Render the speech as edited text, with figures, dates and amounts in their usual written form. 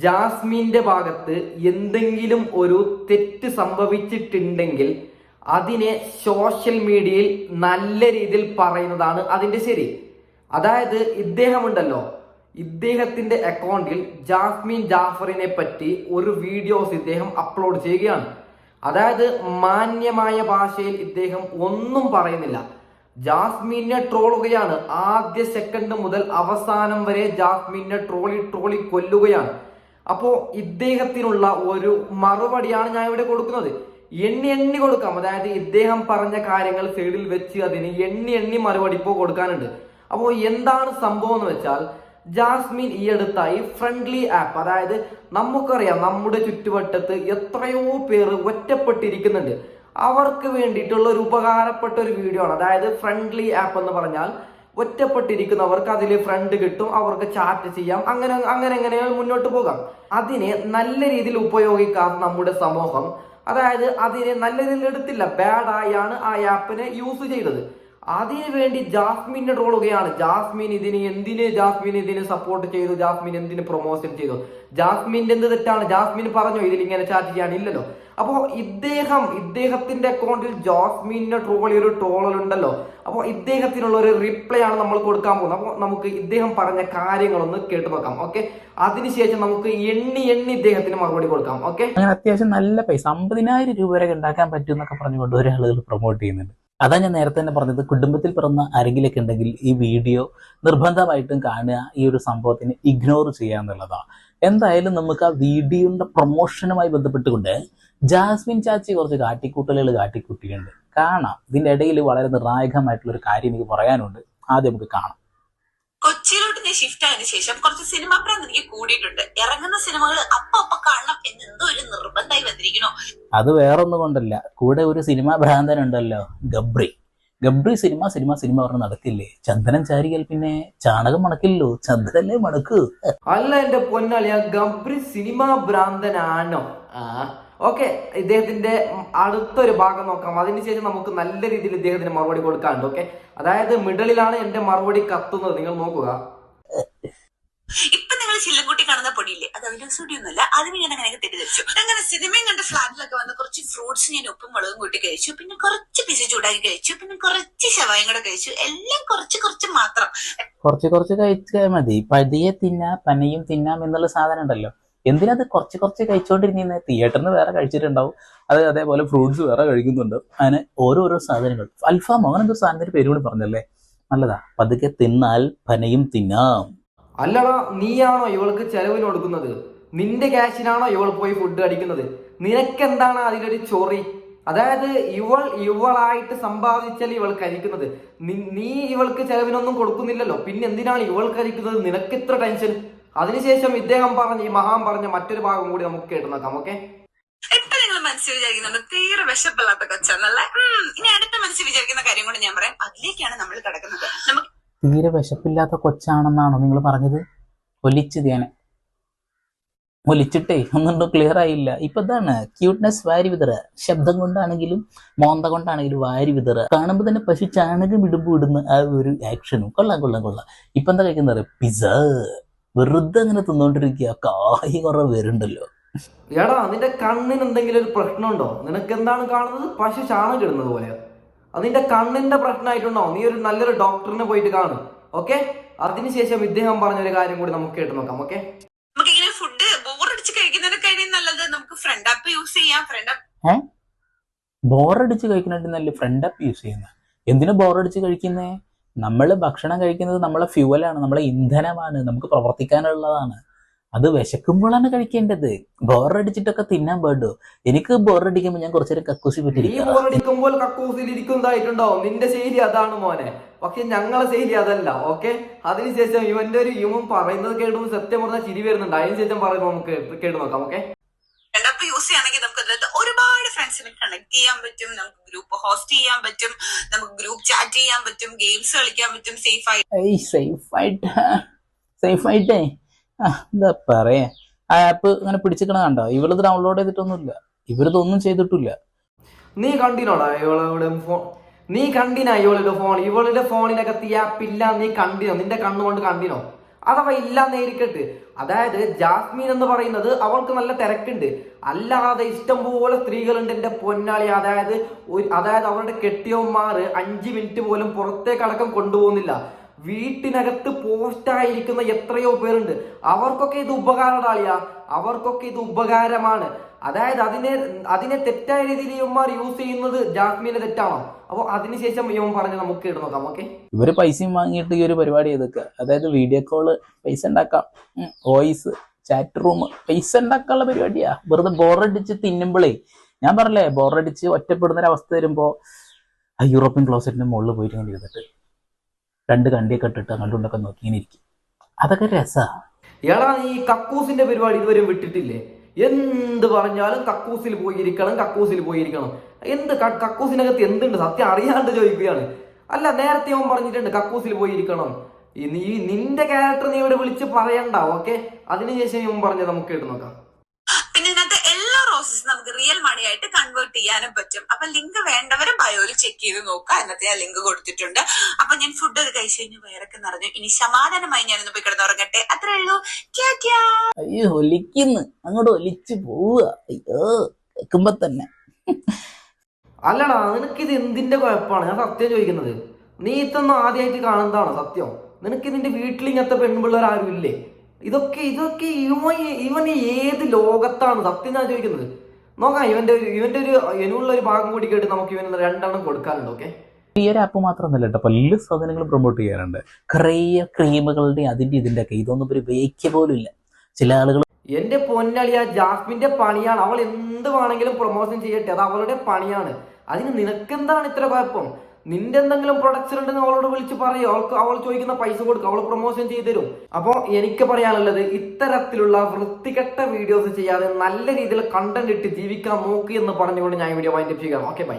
ജാസ്മിന്റെ ഭാഗത്ത് എന്തെങ്കിലും ഒരു തെറ്റ് സംഭവിച്ചിട്ടുണ്ടെങ്കിൽ അതിനെ സോഷ്യൽ മീഡിയയിൽ നല്ല രീതിയിൽ പറയുന്നതാണ് അതിന്റെ ശരി. അതായത് ഇദ്ദേഹമുണ്ടല്ലോ, ഇദ്ദേഹത്തിന്റെ അക്കൗണ്ടിൽ ജാസ്മിൻ ജാഫറിനെ പറ്റി ഒരു വീഡിയോസ് ഇദ്ദേഹം അപ്ലോഡ് ചെയ്യുകയാണ്. അതായത് മാന്യമായ ഭാഷയിൽ ഇദ്ദേഹം ഒന്നും പറയുന്നില്ല, ജാസ്മിനെ ട്രോളുകയാണ്. ആദ്യ സെക്കൻഡ് മുതൽ അവസാനം വരെ ജാസ്മിനെ ട്രോളി കൊല്ലുകയാണ്. അപ്പോ ഇദ്ദേഹത്തിനുള്ള ഒരു മറുപടിയാണ് ഞാൻ ഇവിടെ കൊടുക്കുന്നത്. എണ്ണി കൊടുക്കാം. അതായത് ഇദ്ദേഹം പറഞ്ഞ കാര്യങ്ങൾ സൈഡിൽ വെച്ച് അതിന് എണ്ണി മറുപടി ഇപ്പോൾ കൊടുക്കാനുണ്ട്. അപ്പോൾ എന്താണ് സംഭവം എന്ന് വെച്ചാൽ, ജാസ്മിൻ ഈ അടുത്തായി ഫ്രണ്ട്ലി ആപ്പ്, അതായത് നമുക്കറിയാം നമ്മുടെ ചുറ്റുവട്ടത്ത് എത്രയോ പേര് ഒറ്റപ്പെട്ടിരിക്കുന്നുണ്ട്, അവർക്ക് വേണ്ടിയിട്ടുള്ള ഒരു ഉപകാരപ്പെട്ട ഒരു വീഡിയോ ആണ്. അതായത് ഫ്രണ്ട്ലി ആപ്പ് എന്ന് പറഞ്ഞാൽ ഒറ്റപ്പെട്ടിരിക്കുന്നവർക്ക് അതിൽ ഫ്രണ്ട് കിട്ടും, അവർക്ക് ചാറ്റ് ചെയ്യാം, അങ്ങനെ മുന്നോട്ട് പോകാം. അതിനെ നല്ല രീതിയിൽ ഉപയോഗിക്കാത്ത നമ്മുടെ സമൂഹം, അതായത് അതിനെ നല്ല രീതിയിൽ എടുത്തില്ല, ബാഡായാണ് ആ ആപ്പിനെ യൂസ് ചെയ്തത്. അതിനു വേണ്ടി ജാസ്മിനെ ട്രോളുകയാണ്. ജാസ്മിൻ ഇതിന് സപ്പോർട്ട് ചെയ്തു, ജാസ്മിൻ എന്തിന് പ്രൊമോഷൻ ചെയ്തു, ജാസ്മിന്റെ എന്ത് തെറ്റാണ്, ജാസ്മിൻ പറഞ്ഞോ ഇതിൽ ഇങ്ങനെ ചാറ്റ് ചെയ്യാനില്ലല്ലോ. അപ്പോൾ ഇദ്ദേഹത്തിന്റെ അക്കൗണ്ടിൽ ജാസ്മിനെ ട്രോളിയ ഒരു ട്രോളുണ്ടല്ലോ. അപ്പോൾ ഇദ്ദേഹത്തിനുള്ള ഒരു റിപ്ലൈ ആണ് നമ്മൾ കൊടുക്കാൻ പോകുന്നത്. അപ്പോൾ നമുക്ക് ഇദ്ദേഹം പറഞ്ഞ കാര്യങ്ങളൊന്ന് കേട്ടു നോക്കാം. ഓക്കെ, അതിനുശേഷം നമുക്ക് എണ്ണി ഇദ്ദേഹത്തിന് മറുപടി കൊടുക്കാം. ഓക്കെ, അങ്ങനെ അത്യാവശ്യം നല്ല പൈസ 50,000 രൂപ വരെ ഉണ്ടാക്കാൻ പറ്റും എന്നൊക്കെ പറഞ്ഞുകൊണ്ട് ഓരോ ആളുകൾ പ്രൊമോട്ട് ചെയ്യുന്നുണ്ട്. അതാ ഞാൻ നേരത്തെ തന്നെ പറഞ്ഞത്, കുടുംബത്തിൽ പിറന്ന ആരെങ്കിലൊക്കെ ഉണ്ടെങ്കിൽ ഈ വീഡിയോ നിർബന്ധമായിട്ടും കാണുക, ഈ ഒരു സംഭവത്തിന് ഇഗ്നോർ ചെയ്യുക എന്നുള്ളതാണ്. എന്തായാലും നമുക്ക് ആ വീഡിയോയുടെ പ്രൊമോഷനുമായി ബന്ധപ്പെട്ടുകൊണ്ട് ജാസ്മിൻ ചാച്ചി കുറച്ച് കാട്ടിക്കൂട്ടലുകൾ കാട്ടിക്കൂട്ടിയുണ്ട്, കാണാം. ഇതിന്റെ ഇടയിൽ വളരെ നിർണായകമായിട്ടുള്ള ഒരു കാര്യം എനിക്ക് പറയാനുണ്ട്. ആദ്യം നമുക്ക് കാണാം. കൊച്ചിയിലോട്ട് ഞാൻ ഷിഫ്റ്റ് ആയതിനു ശേഷം കുറച്ച് സിനിമാ പ്രാന്ത് എനിക്ക് കൂടിയിട്ടുണ്ട്. ഇറങ്ങുന്ന സിനിമകൾ അപ്പൊ കാണണം എന്ന് എന്തോ ഒരു നിർബന്ധമായി വന്നിരിക്കണോ. അത് വേറൊന്നും കൊണ്ടല്ല, കൂടെ ഒരു സിനിമാ ഭ്രാന്തനുണ്ടല്ലോ, ഗബ്രി സിനിമ പറഞ്ഞ് നടക്കില്ലേ. ചന്ദനം ചാരിയാൽ പിന്നെ ചാണകം മണക്കില്ലല്ലോ, ചന്ദനല്ലേ മണക്കൂ. അല്ല എന്റെ പൊന്നാളിയ, ഗബ്രി സിനിമാ ഭ്രാന്തനാണോ? ഓക്കെ, ഇദ്ദേഹത്തിന്റെ അടുത്തൊരു ഭാഗം നോക്കാം. അതിനുശേഷം നമുക്ക് നല്ല രീതിയിൽ ഇദ്ദേഹത്തിന് മറുപടി കൊടുക്കാനുണ്ട്. ഓക്കെ, അതായത് മിഡലിലാണ് എന്റെ മറുപടി കത്തുന്നത്, നിങ്ങൾ നോക്കുക. ഇപ്പൊ നിങ്ങൾ ചില്ലൻകുട്ടി കാണുന്ന പൊടിയില്ലേ, അത് അവരുടെ സ്റ്റുഡിയൊന്നുമല്ല, അതിന് ഞാൻ അങ്ങനെ തെറ്റിദ്ധരിച്ചു. അങ്ങനെ സിനിമയും കണ്ട് ഫ്ലാറ്റിലൊക്കെ വന്ന് കുറച്ച് ഫ്രൂട്ട്സ് ഞാൻ ഉപ്പും മുളകും കൂട്ടി കഴിച്ചു, പിന്നെ കുറച്ച് പിസ ചൂടാക്കി കഴിച്ചു, പിന്നെ കുറച്ച് ശവായും കൂടെ കഴിച്ചു. എല്ലാം കുറച്ച് മാത്രം. കുറച്ച് കഴിച്ചാൽ മതി. പതിയെ തിന്നാം പനയും തിന്നാം എന്നുള്ള സാധനം ഉണ്ടല്ലോ, എന്തിനത് കുറച്ച് കഴിച്ചോണ്ടിരുന്നേ. തിയേറ്ററിന് വേറെ കഴിച്ചിട്ടുണ്ടാവും, അതേപോലെ ഫ്രൂട്ട്സ് വേറെ കഴിക്കുന്നുണ്ട്. അങ്ങനെ ഓരോരോ സാധനങ്ങൾ, അൽഫാമോ അങ്ങനെ എന്തോ സാധനത്തിന്റെ പേര് കൂടി പറഞ്ഞല്ലേ, നല്ലതാ. പതുക്കെ തിന്നാൽ പനയും തിന്നാം. അല്ലടാ, നീയാണോ ഇവൾക്ക് ചെലവിന് കൊടുക്കുന്നത്? നിന്റെ ക്യാഷിനാണോ ഇവൾ പോയി ഫുഡ് അടിക്കുന്നത്? നിനക്കെന്താണ് അതിലൊരു ചൊറി? അതായത് ഇവളായിട്ട് സമ്പാദിച്ചാൽ ഇവൾ കഴിക്കുന്നത്, നീ ഇവൾക്ക് ചെലവിനൊന്നും കൊടുക്കുന്നില്ലല്ലോ, പിന്നെ എന്തിനാണ് ഇവൾ കഴിക്കുന്നത്? നിനക്ക് ഇത്ര ടെൻഷൻ? അതിനുശേഷം ഇദ്ദേഹം ഈ മഹാൻ പറഞ്ഞ മറ്റൊരു ഭാഗം കൂടി നമുക്ക് കേട്ടു നോക്കാം. ഓക്കെ, ഇപ്പൊ നിങ്ങൾ മനസ്സിൽ വിചാരിക്കുന്നുണ്ട് തീരെ വിശപ്പില്ലാത്ത കൊച്ചാന്നല്ലേ. ഇനി അടുത്ത മനസ്സിൽ വിചാരിക്കുന്ന കാര്യം കൂടെ ഞാൻ പറയാം. അതിലേക്കാണ് നമ്മൾ കിടക്കുന്നത്. നമുക്ക് തീരെ വിശപ്പില്ലാത്ത കൊച്ചാണെന്നാണോ നിങ്ങൾ പറഞ്ഞത്? ഒലിച്ചിട്ടേ ഒന്നും ക്ലിയർ ആയില്ല. ഇപ്പൊ ഇതാണ് ക്യൂട്ട്നെസ് വാരി വിതറ, ശബ്ദം കൊണ്ടാണെങ്കിലും മോന്ത കൊണ്ടാണെങ്കിലും വാരി വിതറ. കാണുമ്പോ തന്നെ പശു ചാണകം ഇടുന്ന ആ ഒരു ആക്ഷനും കൊള്ളാം. ഇപ്പൊ എന്താ കഴിക്കുന്നത്? പിസ്സ. വെറുതെ അങ്ങനെ തിന്നോണ്ടിരിക്കുക, കായ് കുറെ വരുന്നുണ്ടല്ലോ. എടാ, നിന്റെ കണ്ണിന് എന്തെങ്കിലും ഒരു പ്രശ്നമുണ്ടോ? നിനക്ക് എന്താണ് കാണുന്നത്? പശു ചാണകം ഇടുന്നത് പോലെ. അതിന്റെ കണ്ണിന്റെ പ്രശ്നമായിട്ടുണ്ടോ? നീ ഒരു നല്ലൊരു ഡോക്ടറിനെ പോയിട്ട് കാണും. ഓക്കെ, അതിനുശേഷം ഇദ്ദേഹം പറഞ്ഞൊരു കാര്യം കൂടി നമുക്ക് കേട്ടു നോക്കാം. ഓക്കെ, നമുക്കിങ്ങനെ ഫുഡ് ബോറടിച്ച് കഴിക്കുന്നതിനേക്കാളും നല്ലത് നമുക്ക് ഫ്രണ്ട് ആപ്പ് യൂസ് ചെയ്യാം. ബോറടിച്ച് കഴിക്കുന്നുണ്ട് നല്ല ഫ്രണ്ട് ആപ്പ് യൂസ് ചെയ്യുന്ന. എന്തിനാ ബോറടിച്ച് കഴിക്കുന്നേ? നമ്മൾ ഭക്ഷണം കഴിക്കുന്നത് നമ്മളെ ഫ്യൂവലാണ്, നമ്മളെ ഇന്ധനമാണ്, നമുക്ക് പ്രവർത്തിക്കാനുള്ളതാണ്. അത് വിശക്കുമ്പോഴാണ് കഴിക്കേണ്ടത്. ബോറടിച്ചിട്ടൊക്കെ തിന്നാൻ പാടോ? എനിക്ക് ബോറടിക്കുമ്പോൾ ഞാൻ കുറച്ചേരം കക്കൂസി പറ്റിയിരിക്കും. ബോറടിക്കുമ്പോൾ കക്കൂസിൽ ഇരിക്കുന്നതായിട്ടുണ്ടോ? നിന്റെ ശൈലി അതാണ് മോനെ, പക്ഷെ ഞങ്ങളെ ശൈലി അതല്ല. ഓക്കെ, അതിനുശേഷം ഇവൻ പറയുന്നത് കേട്ടുമ്പോൾ സത്യം പറഞ്ഞാൽ ചിരി വരുന്നുണ്ട്. അതിനുശേഷം പറയുമ്പോൾ നമുക്ക് കേട്ടു നോക്കാം. ഓക്കെ, ഫ്രണ്ട് യൂസ് ചെയ്യണമെങ്കിൽ നമുക്ക് അതിനകത്ത് ഒരുപാട് ഫ്രണ്ട്സിനെ കണക്ട് ചെയ്യാൻ പറ്റും, നമുക്ക് ഗ്രൂപ്പ് ഹോസ്റ്റ് ചെയ്യാൻ പറ്റും, നമുക്ക് ഗ്രൂപ്പ് ചാറ്റ് ചെയ്യാൻ പറ്റും, ഗെയിംസ് കളിക്കാൻ പറ്റും സേഫായിട്ടേ. എന്താ പറയാ, ആ ആപ്പ് ഇങ്ങനെ പിടിച്ചിക്കണ കണ്ടോ? ഇവളിത് ഡൗൺലോഡ് ചെയ്തിട്ടൊന്നുമില്ല, ഇവരിതൊന്നും ചെയ്തിട്ടില്ല. നീ കണ്ടിനോടാ ഇവളുടെ ഫോൺ? നീ കണ്ടിനാ ഇവളുടെ ഫോണിനകത്ത് ഈ ആപ്പ് ഇല്ല? നീ കണ്ടിനോ? നിന്റെ കണ്ണുകൊണ്ട് കണ്ടിനോ? അഥവാ ഇല്ലാന്നേരിക്കട്ട്. അതായത് ജാസ്മിൻ എന്ന് പറയുന്നത് അവൾക്ക് നല്ല തിരക്കുണ്ട്, അല്ലാതെ ഇഷ്ടംപോലെ സ്ത്രീകളുണ്ട് എന്റെ പൊന്നാളി. അതായത് അവരുടെ കെട്ടിയവന്മാർ 5 മിനിറ്റ് പോലും പുറത്തേക്കടക്കം കൊണ്ടുപോകുന്നില്ല. വീട്ടിനകത്ത് പോസ്റ്റായിരിക്കുന്ന എത്രയോ പേരുണ്ട്. അവർക്കൊക്കെ ഇത് ഉപകാരടാളിയാ, അവർക്കൊക്കെ ഇത് ഉപകാരമാണ്. അതായത് അതിനെ തെറ്റായ രീതിയിൽ ഇവന്മാർ യൂസ് ചെയ്യുന്നത് ജാസ്മിനെ തെറ്റാണോ? അപ്പോൾ അതിനുശേഷം ഇവൻ പറഞ്ഞ് നമുക്ക് ഇട്ട് നോക്കാം. ഓക്കെ, ഇവര് പൈസയും വാങ്ങിയിട്ട് ഈ ഒരു പരിപാടി ചെയ്തൊക്കെ, അതായത് വീഡിയോ കോള് പൈസ ഉണ്ടാക്കാം, വോയിസ് ചാറ്റ് റൂം പൈസ ഉണ്ടാക്കാനുള്ള പരിപാടിയാ. വെറുതെ ബോറടിച്ച് തിന്നുമ്പോഴേ, ഞാൻ പറഞ്ഞല്ലേ, ബോറടിച്ച് ഒറ്റപ്പെടുന്ന ഒരു അവസ്ഥ വരുമ്പോ ആ യൂറോപ്യൻ ക്ലോസറ്റിന്റെ മുകളിൽ പോയിട്ട് ഇങ്ങനെ ഇരുന്നിട്ട് 2 കണ്ടിയൊക്കെ ഇട്ടിട്ട് അങ്ങോട്ടുണ്ടൊക്കെ നോക്കി ഇങ്ങനെ ഇരിക്കും. അതൊക്കെ രസാ. എടാ, നീ കക്കൂസിന്റെ പരിപാടി ഇതുവരെ വിട്ടിട്ടില്ലേ? എന്ത് പറഞ്ഞാലും കക്കൂസിൽ പോയിരിക്കണം. കക്കൂസിനകത്ത് എന്തുണ്ട് സത്യം അറിയാണ്ട് ചോദിക്കുകയാണ്. അല്ല, നേരത്തെ അവൻ പറഞ്ഞിട്ടുണ്ട് കക്കൂസിൽ പോയിരിക്കണം. നിന്റെ ക്യാരക്ടർ നീ ഇവിടെ വിളിച്ച് പറയണ്ട. ഓക്കെ, അതിനുശേഷം ഇവൻ പറഞ്ഞത് നമുക്ക് കേട്ട് നോക്കാം. പിന്നെ ഇതിനകത്ത് എല്ലാ റോസസും നമുക്ക് റിയൽ മണി ആയിട്ട് കൺവേർട്ട് ചെയ്യാനും പറ്റും. അപ്പൊ ലിങ്ക് വേണ്ടവര് ബയോയിൽ ചെക്ക് ചെയ്ത് നോക്കാം. എന്നത്തെ ഞാൻ ലിങ്ക് കൊടുത്തിട്ടുണ്ട്. അപ്പൊ ഞാൻ ഫുഡ് ഒക്കെ കഴിച്ചു കഴിഞ്ഞ് വയറൊക്കെ നിറഞ്ഞു. ഇനി സമാധാനമായി ഞാനൊന്ന് പോയി കിടന്നുറങ്ങട്ടെ. അത്രേ ഉള്ളൂ. അയ്യോ, ഒലിക്കുന്നു, അങ്ങോട്ട് ഒലിച്ചു പോവുക. അയ്യോ, കേൾക്കുമ്പോ തന്നെ. അല്ലടാ, നിനക്കിത് എന്തിന്റെ കുഴപ്പമാണ്? ഞാൻ സത്യം ചോദിക്കുന്നത്. നീ ഇതൊന്നും ആദ്യമായിട്ട് കാണുന്നതാണോ സത്യം? നിനക്ക് ഇതിന്റെ വീട്ടിൽ ഇങ്ങനത്തെ പെൺപിള്ളേർ ആരും ഇല്ലേ? ഇതൊക്കെ ഇവൻ ഏത് ലോകത്താണ് സത്യം ഞാൻ ചോദിക്കുന്നത്? നോക്കാം, ഇവന്റെ ഒരു എനുള്ള ഒരു ഭാഗം കൂടി കേട്ട് നമുക്ക് ഇവൻ 2 എണ്ണം കൊടുക്കാനുണ്ട്. ഓക്കെ, ഈ ഒരു ആപ്പ് മാത്രമൊന്നുമല്ല കേട്ടോ, പല സാധനങ്ങളും പ്രൊമോട്ട് ചെയ്യാറുണ്ട്. കുറേ ക്രീമുകളുടെ അതിന്റെ ഇതിന്റെ ഒക്കെ, ഇതൊന്നും ഒരു ഉപയോഗിക്കുക പോലും ഇല്ല ചില ആളുകൾ. എന്റെ പൊന്നളിയ, ജാസ്മിന്റെ പണിയാണ്. അവൾ എന്ത് വേണമെങ്കിലും പ്രൊമോഷൻ ചെയ്യട്ടെ, അത് അവളുടെ പണിയാണ്. അതിന് നിനക്കെന്താണ് ഇത്ര കുഴപ്പം? നിന്റെ എന്തെങ്കിലും പ്രൊഡക്ഷൻ ഉണ്ടെന്ന് അവളോട് വിളിച്ച് പറയും. അവൾ ചോദിക്കുന്ന പൈസ കൊടുക്കും, അവൾ പ്രൊമോഷൻ ചെയ്തു തരും. അപ്പോൾ എനിക്ക് പറയാനുള്ളത്, ഇത്തരത്തിലുള്ള വൃത്തികെട്ട വീഡിയോസ് ചെയ്യാതെ നല്ല രീതിയിൽ കണ്ടന്റ് ഇട്ട് ജീവിക്കാൻ നോക്കി എന്ന് പറഞ്ഞുകൊണ്ട് ഞാൻ വീഡിയോ വൈൻഡപ്പ് ചെയ്യാം. Okay, by.